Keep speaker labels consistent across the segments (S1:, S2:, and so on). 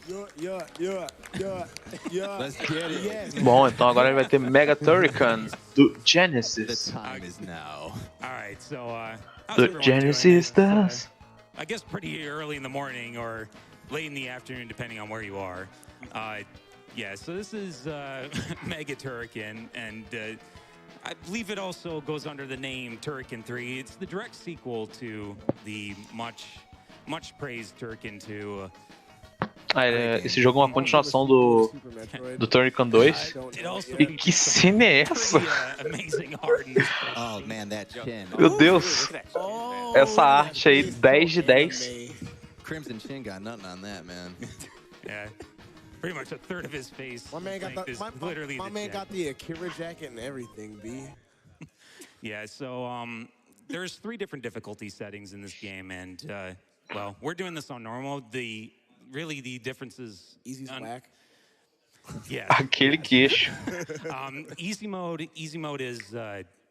S1: Let's get it.
S2: Bom, então agora ele vai ter Mega Turrican do
S1: The
S2: Genesis.
S1: time is now.
S3: All right, so how's
S2: Do
S3: everyone
S2: Genesis
S3: doing?
S2: does.
S3: I guess pretty early in the morning or late in the afternoon, depending on where you are. Yeah, so this is Mega Turrican, and I believe it also goes under the name Turrican 3. It's the direct sequel to the much praised Turrican 2.
S2: Esse jogo é uma continuação do Turrican 2. E que cena é essa?
S1: Oh man, that chin.
S2: Meu Deus. Essa arte aí, 10 de 10.
S1: Crimson chin got nothing on that, man.
S3: Yeah. Pretty much a third of his face.
S4: My man got the Akira jacket and everything, B.
S3: Yeah, so there's 3 different difficulty settings in this game, and well, we're doing this on normal. Really the differences.
S4: Easy's whack.
S3: Yeah.
S2: Aquele queixo.
S3: Easy mode is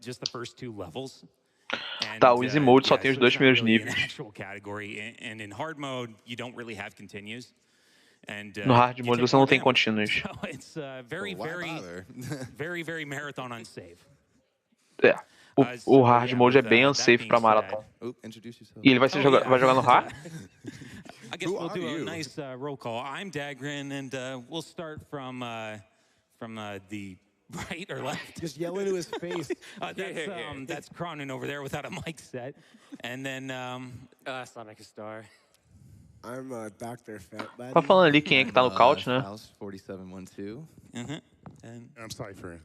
S3: just the first 2 levels. And,
S2: Tá, o Easy Mode só tem os 2 primeiros
S3: really
S2: níveis.
S3: Actual category, and in hard mode you don't really have continues. And,
S2: no hard mode você não tem continuous.
S3: So it's very marathon unsafe.
S2: É. O hard mode é bem unsafe pra marathon. E ele vai jogar no hard?
S3: I guess we'll do a nice roll call. I'm Dagrin, and we'll start from the right or left.
S4: Just yell into his face.
S3: That's Cronin over there without a mic set. And then
S5: Sonic Star.
S4: I'm Dr. Fatbody.
S2: Tá falando ali quem é que tá no couch, né?
S1: 4712.
S3: And
S4: I'm sorry for it.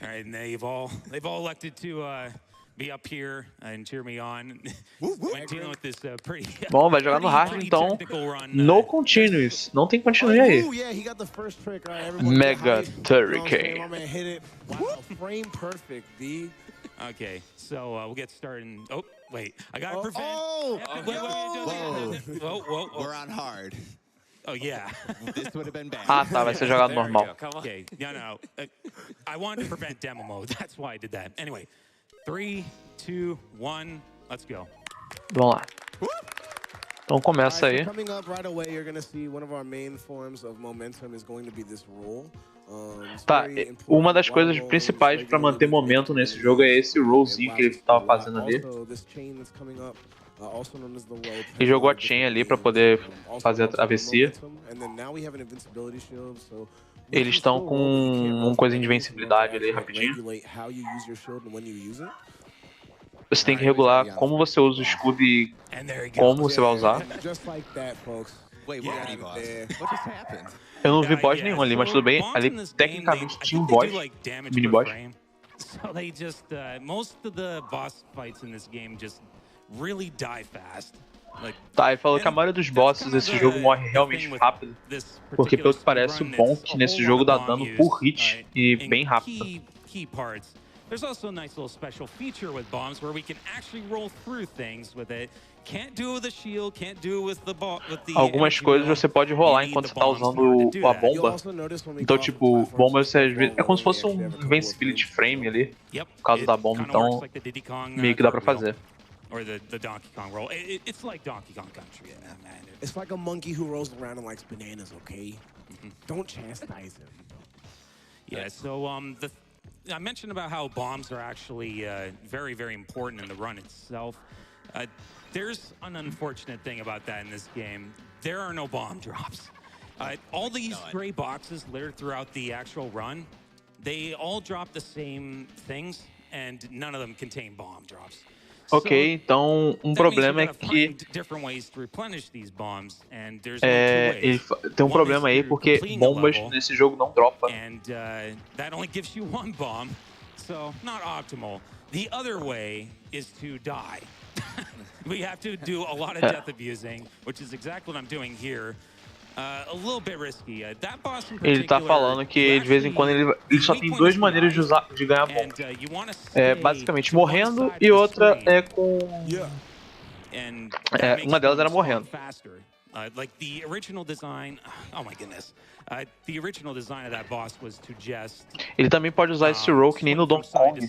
S3: all right, and they've all elected to be up here and cheer me on. When dealing with this pretty.
S2: Bom, vai jogar no hard então. No continuous. Não tem continuous aí.
S4: Oh, yeah, he got the first trick. All right, everyone
S2: Mega Turrican.
S4: My man hit it. Wow, frame perfect, B.
S3: Okay, so we'll get started. Oh, wait, I got to prevent.
S1: Whoa. We're on hard.
S3: Oh, yeah.
S1: This would have been bad.
S2: Ah, tá, vai ser jogado normal.
S3: Okay, no. I wanted to prevent demo mode. That's why I did that. Anyway, 3, 2, 1, let's go.
S2: Vamos lá. Então começa aí.
S4: Coming up right away, you're gonna see one of our main forms of momentum is going to be this roll.
S2: Tá, uma das coisas principais para manter momento nesse jogo é esse rollzinho que ele tava fazendo ali. Ele jogou a chain ali para poder fazer a travessia. Eles estão com uma coisinha de invencibilidade ali rapidinho. Você tem que regular como você usa o escudo e como você vai usar. Eu não vi boss nenhum ali, mas tudo bem. Ali tecnicamente tinha um boss, mini boss.
S3: So they just most of the boss fights in this game just really die fast.
S2: Tá, ele falou que a maioria dos bosses desse jogo morre realmente rápido, porque pelo que parece o bonk nesse jogo dá dano por hit e bem rápido.
S3: There's also a nice little special feature with bombs where we can actually roll through things with it. Can't do it with the shield, can't do it with the
S2: Algumas coisas você pode rolar enquanto você tá usando a bomba. Então, tipo, bomba você às vezes é como se fosse um invincibility frame ali, por causa da bomba, então meio que dá pra fazer.
S3: Or the Donkey Kong roll. It's like Donkey Kong Country, yeah, man.
S4: It's like a monkey who rolls around and likes bananas, okay? Don't chastise him.
S3: Yeah, so I mentioned about how bombs are actually very, very important in the run itself. There's an unfortunate thing about that in this game. There are no bomb drops. All these gray boxes littered throughout the actual run, they all drop the same things, and none of them contain bomb drops.
S2: Ok, então problema é que tem problema aí porque bombas nesse jogo não dropam.
S3: That only gives you one bomb, so not optimal. The other way is to die. We have to do a lot of death abusing, which is exactly what I'm doing here. A little bit risky. That boss in particular,
S2: ele tá falando que de vez em quando ele só tem 2 maneiras de ganhar bomba. É basicamente morrendo e outra é com... uma delas era morrendo.
S3: Like the original design, oh my goodness, the original design of that boss was to just
S2: Ele também pode usar esse roll que nem no Donkey Kong,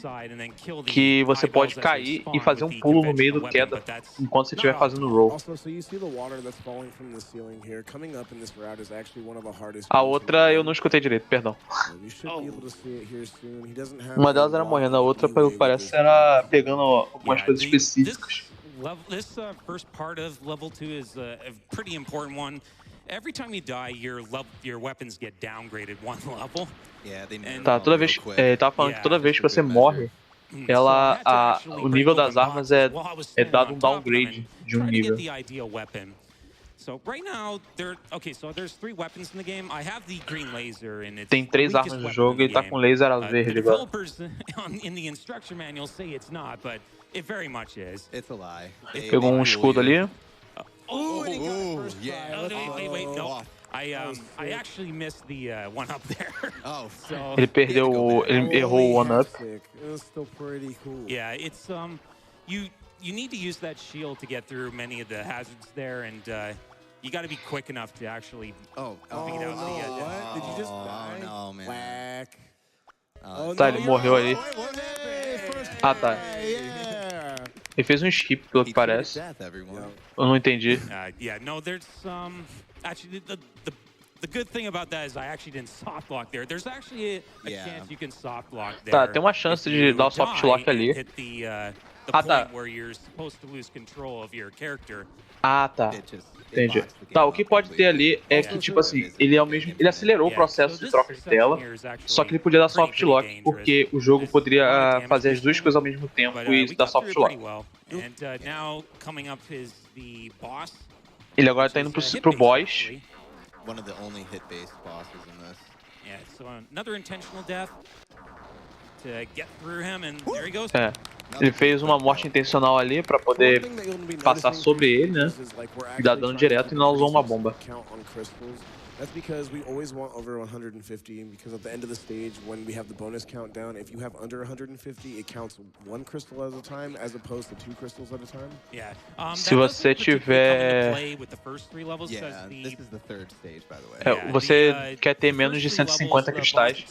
S2: que você pode cair e fazer um pulo no meio do queda enquanto você estiver fazendo o roll. A outra eu não escutei direito, perdão. Uma delas era morrendo, a outra, pelo que parece, era pegando algumas coisas específicas.
S3: This first part of level 2 is a pretty important one. Every time you die, your weapons get downgraded one level.
S1: Yeah, they
S2: Tá, toda vez, tava falando que toda vez que você morre, o nível das armas é dado um downgrade de um nível.
S3: So right now, there's 3 weapons in the game. I have the green laser and it's
S2: Tem 3 armas no jogo e tá com laser verde agora.
S3: Developers in the instruction manual say it's not, but it very much is.
S1: It's a lie.
S2: Pegou um escudo ali.
S1: Yeah.
S3: Wait, no. I actually missed the one up there.
S1: Oh,
S3: So
S2: Ele perdeu, ele errou o one up.
S3: yeah, it's you need to use that shield to get through many of the hazards there, and you got to be quick enough to actually beat out the.
S4: What? Did you just die?
S1: No, man.
S4: Whack.
S2: Tá, ele morreu ali. Ah, tá. Ele fez um skip, pelo que parece. Eu não entendi.
S3: Yeah, no, there's actually the good thing about that is I actually didn't soft lock there. There's actually a chance you can soft lock there.
S2: Tá, tem uma chance de dar o soft lock ali.
S3: The point where you're supposed to lose control of your character.
S2: Ah, tá. Entendi. Tá, o que pode ter ali é que, tipo assim, ele acelerou o processo de troca de tela, só que ele podia dar soft lock, porque o jogo poderia fazer as duas coisas ao mesmo tempo e dar soft lock. Ele agora tá indo pro boss.
S1: One of the only hit-based bosses in this.
S3: Yeah, so another intentional death to get through him, and there he goes.
S2: Ele fez uma morte intencional ali pra poder passar sobre ele, né? E dar dano direto e não usou uma bomba.
S4: That's because we always want over 150, because at the end of the stage, when we have the bonus countdown, if you have under 150, it counts 1 crystal at a time, as opposed to 2 crystals at a time.
S3: Yeah.
S2: Se você tiver...
S1: Yeah, this is the third stage, by the way.
S2: Você quer ter menos de 150 cristais,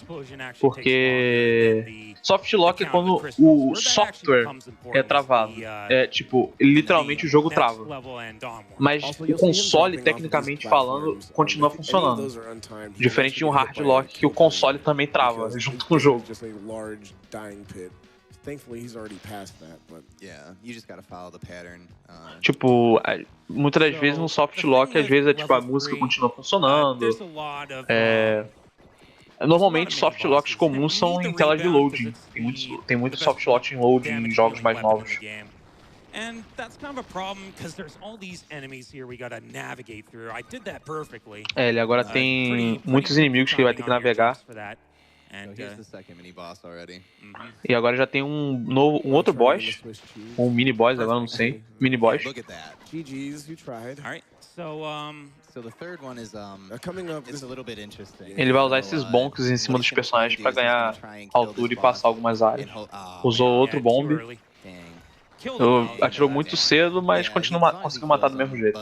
S2: porque soft lock é quando o software é travado. É tipo, literalmente o jogo trava. Mas o console, tecnicamente falando, continua funcionando. Diferente de um hard lock que o console também trava junto com o jogo. Tipo, muitas das vezes no soft lock, às vezes tipo, a música continua funcionando. Normalmente soft locks comuns são em telas de loading. Tem muito soft lock em loading em jogos mais novos.
S3: And that's kind of a problem because there's all these enemies here we gotta navigate through. I did that perfectly.
S2: Ele agora tem muitos inimigos que ele vai ter que navegar. E agora já tem um outro boss, um mini boss agora, não sei, mini boss. Ele vai usar esses bonks em cima dos personagens para ganhar altura e passar algumas áreas. Usou outro bomb. Atirou muito cedo, mas conseguiu matar do mesmo jeito.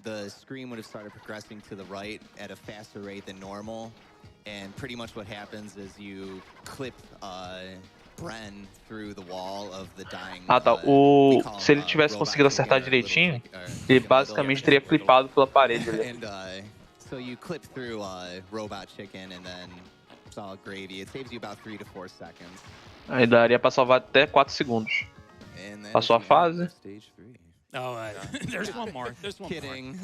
S1: The screen would have started progressing to the right at a faster rate than normal, and pretty much what happens is you clip Bren through the wall of the dying.
S2: Ah, tá. Se ele tivesse conseguido acertar direitinho, ele basicamente teria clipado pela parede ali.
S1: So you clip through Robot Chicken and then Solid Gravy. It saves you about 3 to 4 seconds.
S2: Aí daria pra salvar até 4 segundos. Passou a fase.
S3: Oh, there's one more. There's one
S1: Kidding.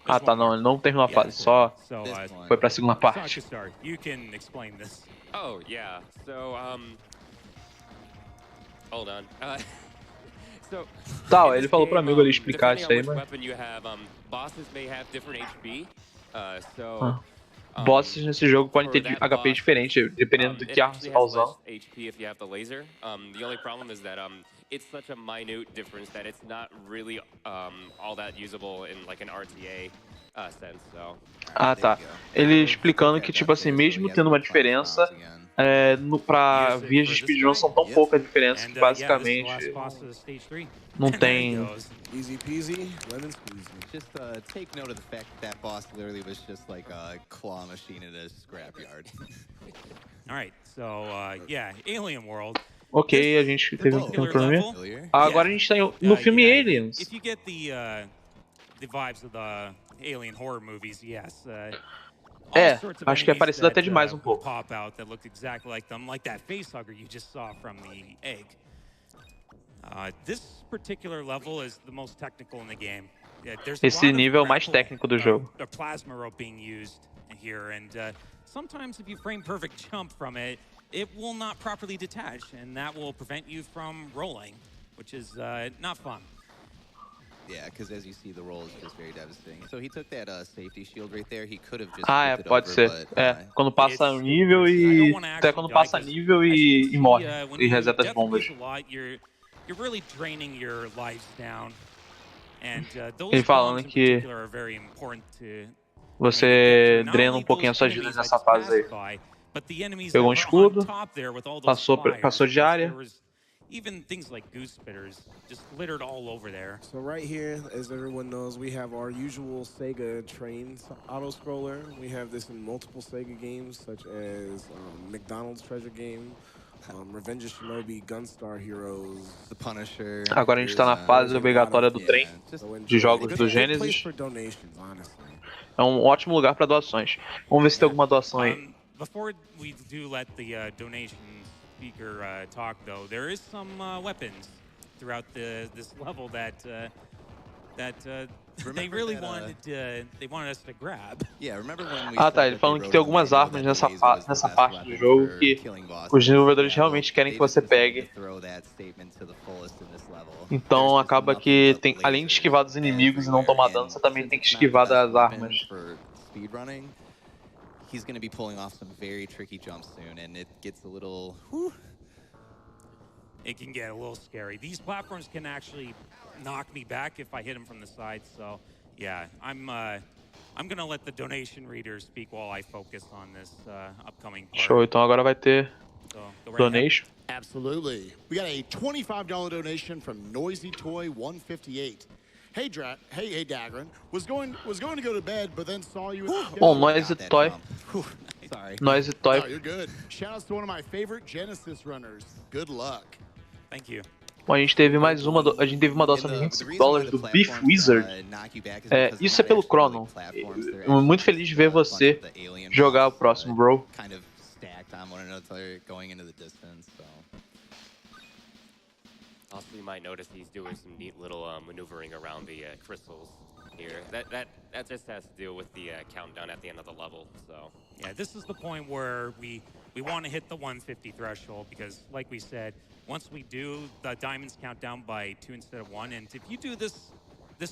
S2: Ah, tá, não, ele não terminou a fase, só foi pra segunda parte.
S3: You can explain this.
S5: Oh, yeah. So, hold on.
S2: Tá, ele falou pro amigo ali explicar isso aí, mas...
S5: Bosses may have different HP.
S2: Bosses nesse jogo podem ter HP diferente, dependendo do que arma você tá usando.
S5: HP if you have the laser. The only problem is that it's such a minute difference that it's not really all that usable in like an RTA. sense. So.
S2: Ah, tá. Ele explicando que, tipo assim, mesmo tendo uma diferença, pra vias de speedrun são tão pouca diferença que basicamente não tem.
S4: Easy peasy, lemon squeezy.
S1: Just take note of the fact that boss literally was just like a claw machine in a scrapyard.
S3: All right, so yeah, Alien World.
S2: Ok, a gente teve um pequeno problema. Agora a gente tá no filme Aliens.
S3: If you get the vibes of the alien horror movies, yes.
S2: Acho que é parecido até demais um pouco.
S3: Pop out that looked exactly like them, like that facehugger you just saw from the egg. This particular level is the most technical in the game.
S2: Esse nível é o mais técnico do jogo.
S3: A plasma rope being used here, and sometimes if you frame perfect jump from it, it will not properly detach, and that will prevent you from rolling, which is not fun.
S1: Yeah, because as you see, the roll is just very devastating. So he took that safety shield right there. He could have just flipped it
S2: pode
S1: over,
S2: ser.
S1: But,
S2: quando passa um nível e até quando passa nível e morre e reseta as bombas.
S3: You're really draining your lives down, and
S2: Ele falando que você drena um pouquinho as suas vidas nessa fase aí. Pegou um escudo, passou de área.
S3: Even things like goose spitters just littered all over there.
S4: So right here, as everyone knows, we have our usual Sega train auto-scroller. We have this in multiple Sega games, such as McDonald's Treasure Game, Revenge of Shinobi, Gunstar Heroes,
S1: The Punisher.
S2: Agora a gente tá na fase obrigatória do trem de jogos do Genesis. É um ótimo lugar para doações. Vamos ver se tem alguma doação aí.
S3: Before we do let the donation speaker talk, though, there is some weapons throughout this level that they really wanted us to grab.
S1: Yeah, remember when we
S2: tá, ele falando que tem algumas armas nessa parte do jogo que os desenvolvedores realmente querem que você pegue. Então acaba que tem, além de esquivar dos inimigos e não tomar dano, você também tem que esquivar das armas.
S1: He's going to be pulling off some very tricky jumps soon, and it gets a little.
S3: It can get a little scary. These platforms can actually knock me back if I hit them from the side. So, yeah, I'm gonna let the donation readers speak while I focus on this upcoming part.
S2: Show. Então agora vai ter donation.
S6: Absolutely. We got a $25 donation from Noisy Toy 158. Hey, hey, Dagran. Was going to go to bed, but then saw you.
S2: Noisy Toy.
S1: Sorry.
S2: Noisy Toy.
S6: Oh, you're good. Shout out to one of my favorite Genesis runners. Good luck.
S3: Thank you.
S2: Bom, a gente teve uma doação de $25 do Beef Wizard. Isso é pelo Chrono. Muito feliz de ver você jogar o próximo, bro.
S5: Also, you might notice he's doing some neat little maneuvering around the crystals here. That just has to do with the countdown at the end of the level. So
S3: yeah, this is the point where we want to hit the 150 threshold because, like we said, once we do, the diamonds count down by 2 instead of 1, and if you do this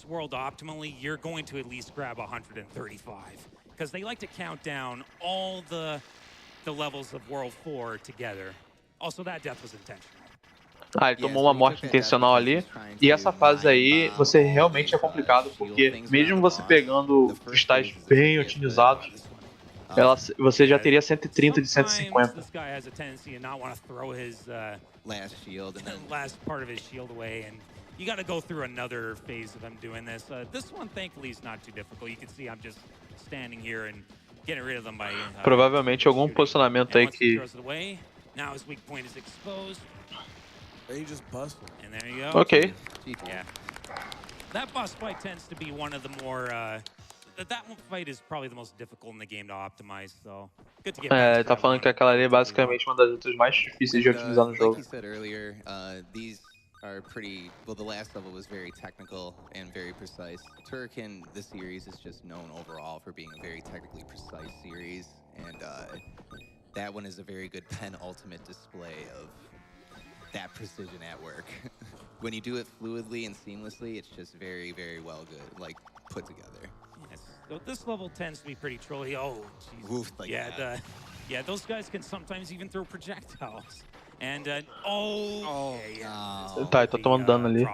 S3: world optimally, you're going to at least grab 135 because they like to count down all the levels of World 4 together. Also, that death was intentional.
S2: Ele tomou uma morte intencional ali. E essa fase aí, você realmente é complicado, porque mesmo você pegando cristais bem otimizados, você já teria 130 de 150.
S3: You got to go through another phase of them doing this. This one, thankfully, is not too difficult. You can see I'm just standing here and getting rid of them by.
S2: Provavelmente algum posicionamento aí que.
S3: Now his weak point is exposed.
S4: And you just bust him.
S3: And there you go.
S2: Okay.
S3: Yeah. That boss fight tends to be one of the more. That fight is probably the most difficult in the game to optimize. So good to get.
S2: Tá falando que aquela ali é basicamente uma das lutas mais difíceis de otimizar no jogo.
S1: Like you said earlier, these are pretty. Well, the last level was very technical and very precise. Turrican, the series, is just known overall for being a very technically precise series, and that one is a very good penultimate display of that precision at work. When you do it fluidly and seamlessly, it's just very, very well good, like put together.
S3: Yes. So this level tends to be pretty trolly. Oh,
S1: Oof, like
S3: yeah, those guys can sometimes even throw projectiles. And
S1: yeah.
S2: Tá, tô tomando dano ali.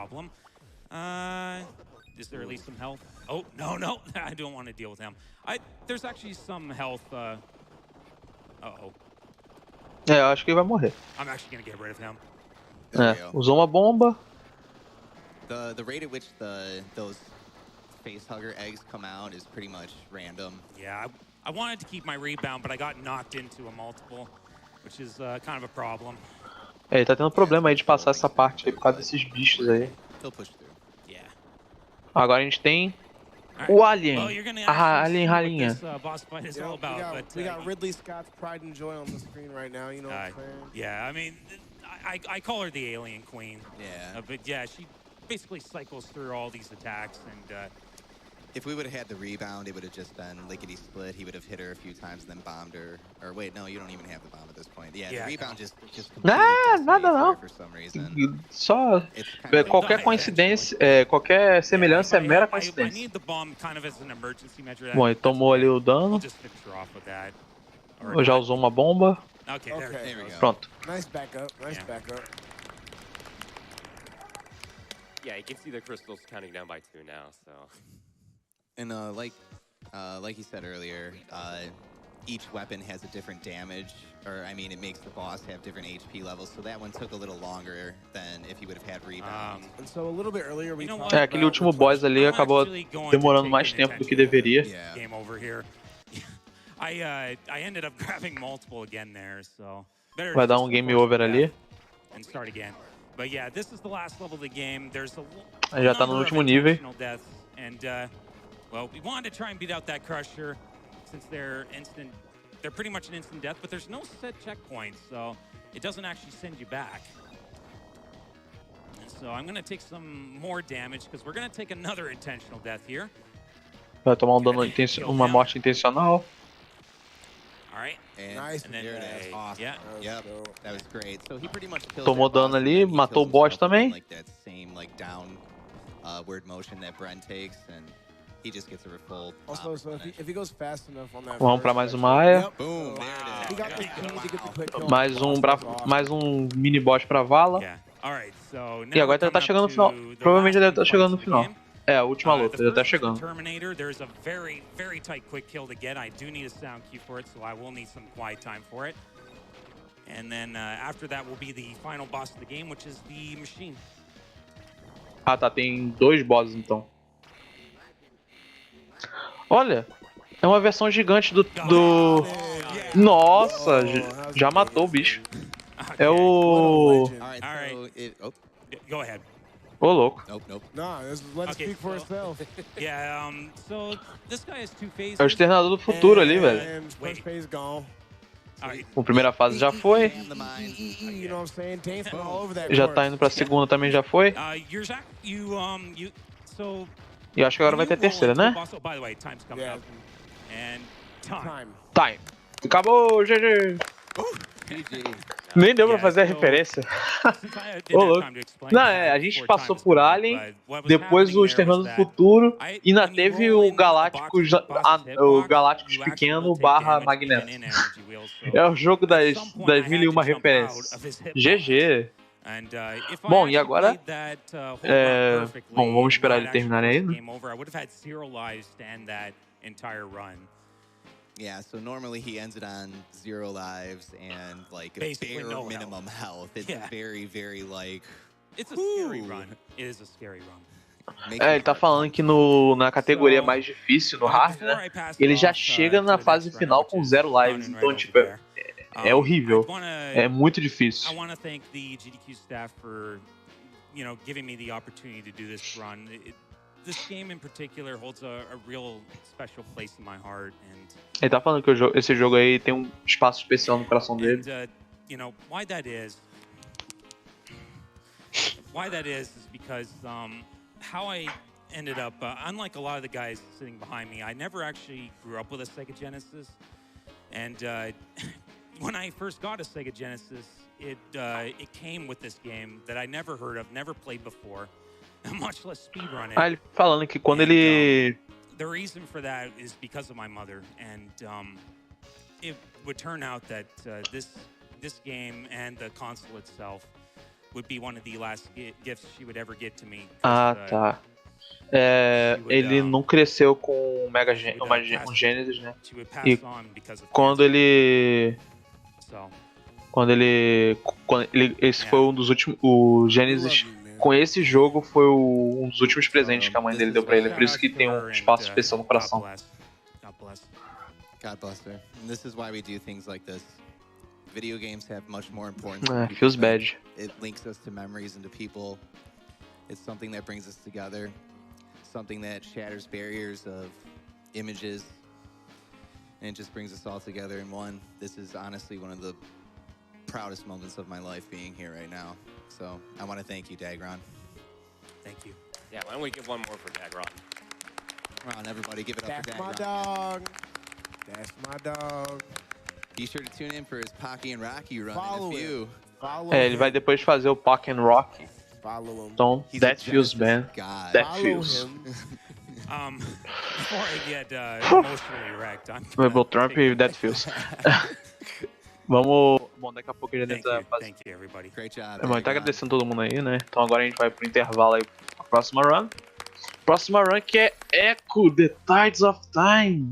S3: Is there at least some health? Oh, no. I don't want to deal with him. There's actually some health. Uh-oh.
S2: É, eu acho que ele vai morrer.
S3: I'm actually going to get rid of him.
S2: É, usou uma bomba.
S1: The rate at which those face hugger eggs come out is pretty much random.
S3: Yeah, I wanted to keep my rebound, but I got knocked into a multiple, which is kind of a problem.
S2: É, ele tá tendo problema aí de passar essa parte aí por causa desses bichos aí.
S1: He'll push through.
S3: Yeah.
S2: Agora a gente tem o Alien.
S3: A
S2: Alien rainha.
S4: We got Ridley Scott's pride and joy on the screen right now, you know what I'm saying?
S3: Yeah, I mean, I call her the Alien Queen.
S1: Yeah.
S3: But yeah, she basically cycles through all these attacks, and
S1: if we would have had the rebound, it would have just been lickety split. He would have hit her a few times and then bombed her. Or wait, no, you don't even have the bomb at this point. Yeah, the rebound just
S2: Nada não.
S1: for some reason.
S2: Só qualquer coincidência, qualquer semelhança é mera coincidência. Bom, ele tomou ali o dano. Já usou uma bomba.
S3: Okay, there we go.
S2: Pronto.
S4: Nice backup. Nice backup.
S5: Yeah, you can see the crystals counting down by 2 now, so.
S1: And like you said earlier, each weapon has a different damage, or I mean, it makes the boss have different HP levels. So that one took a little longer than if he would have had rebound.
S4: And so a little bit earlier we
S2: aquele último boss ali acabou demorando mais tempo do que deveria.
S3: Game over here. I ended up grabbing multiple again there, so.
S2: Vai dar game over ali.
S3: And start again. But yeah, this is the last level of the game. There's a
S2: já tá no último nível.
S3: And well, we wanted to try and beat out that Crusher since they're pretty much an instant death, but there's no set checkpoints, so it doesn't actually send you back. And so I'm going to take some more damage because we're going to take another intentional death here.
S2: Vai tomar dano uma morte intencional.
S3: All right.
S4: Nice.
S3: And then
S1: there it is. Awesome.
S3: Yeah.
S1: Yep. That was great. So he pretty much killed
S2: Tomou dano ali, matou o boss também.
S1: Like that same downward motion that Bren takes, and he just gets a full.
S4: Also, so if he goes fast enough on that.
S2: Vamos para mais uma área.
S1: Boom. There it is.
S4: He got the key to get the quick kill.
S2: Mais um mini boss para vala.
S3: Yeah. All right. So
S2: E agora ele tá chegando no final. Provavelmente já deve estar chegando no final. É, a última luta, já tá chegando.
S3: Terminator, there's a very, very tight quick kill to get. I do need a sound cue for it, so I will need some quiet time for it. And then after that will be the final boss of the game, which is the machine.
S2: Ah tá, tem 2 bosses então. Olha, é uma versão gigante do... Nossa, já matou o bicho. É o...
S3: Go ahead.
S2: Ô, louco.
S1: Nope.
S4: Nah, let's speak for itself.
S3: Yeah, so this guy has 2 phases.
S2: É o externador do futuro ali, velho.
S4: First phase gone.
S2: A primeira fase já foi.
S4: You know what I'm saying? Dancing all over that
S2: Já tá indo pra segunda também, já foi. E acho que agora vai ter a terceira, né?
S3: By the way, time's coming up. And
S2: Time. Acabou, GG. Nem deu pra fazer a referência. Ô, louco. Não, a gente passou por Alien, depois o Exterminador do Futuro, e ainda teve o Galácticos pequeno / Magneto. É o jogo das 1001 referências. GG. Bom, e agora? Bom, vamos esperar ele terminar aí, né?
S1: Yeah, so normally he ends it on 0 lives and like a
S3: basically
S1: bare
S3: no
S1: minimum health. It's very, very like.
S3: It's a scary run. It is a scary run.
S2: Ele tá falando que na categoria mais difícil, no hard, né? Ele já chega na fase final com 0 lives, então tipo, é horrível. É muito difícil.
S3: I want to thank the GDQ staff for, giving me the opportunity to do this run. This game in particular holds a real special place in my heart, and
S2: ele tá falando que esse jogo aí tem um espaço especial no coração dele.
S3: Why that is because how I ended up, unlike a lot of the guys sitting behind me, I never actually grew up with a Sega Genesis, and when I first got a Sega Genesis, it came with this game that I never heard of, never played before. Much less speedrun it.
S2: Ele falando que quando ele...
S3: The reason for that is because of my mother, and it would turn out that this game and the console itself would be one of the last gifts she would ever get to me.
S2: Ah, tá. ele não cresceu com um Genesis, né? E quando ele esse foi um dos últimos, o Genesis com esse jogo foi um dos últimos presentes que a mãe dele deu pra ele, por isso que tem um espaço especial no coração.
S1: God bless her. And this is why we do things like this. Video games have much more importance.
S2: Feels bad.
S1: It links us to memories and to people. It's something that brings us together. Something that shatters barriers of images. And it just brings us all together in one. This is honestly one of the proudest moments of my life being here right now. So I want to thank you, Dagron.
S3: Thank you.
S5: Yeah, why don't we give one more for Dagron?
S1: Come on, everybody, give it up
S4: That's
S1: for Dagron.
S4: my dog. That's my dog.
S1: Be sure to tune in for his Pocky and Rocky run in a few.
S2: Ele vai depois fazer o Pack and Rock. Então, that feels bad. That feels.
S3: Before I get emotionally wrecked,
S2: Rebel Trump e that feels. Vamos. Bom, daqui a pouco a gente vai fazer.
S3: Thank you, everybody.
S1: Great job.
S2: Bom, tá agradecendo todo mundo aí, né? Então agora a gente vai pro intervalo aí pra próxima run. Próxima run que é Echo, The Tides of Time.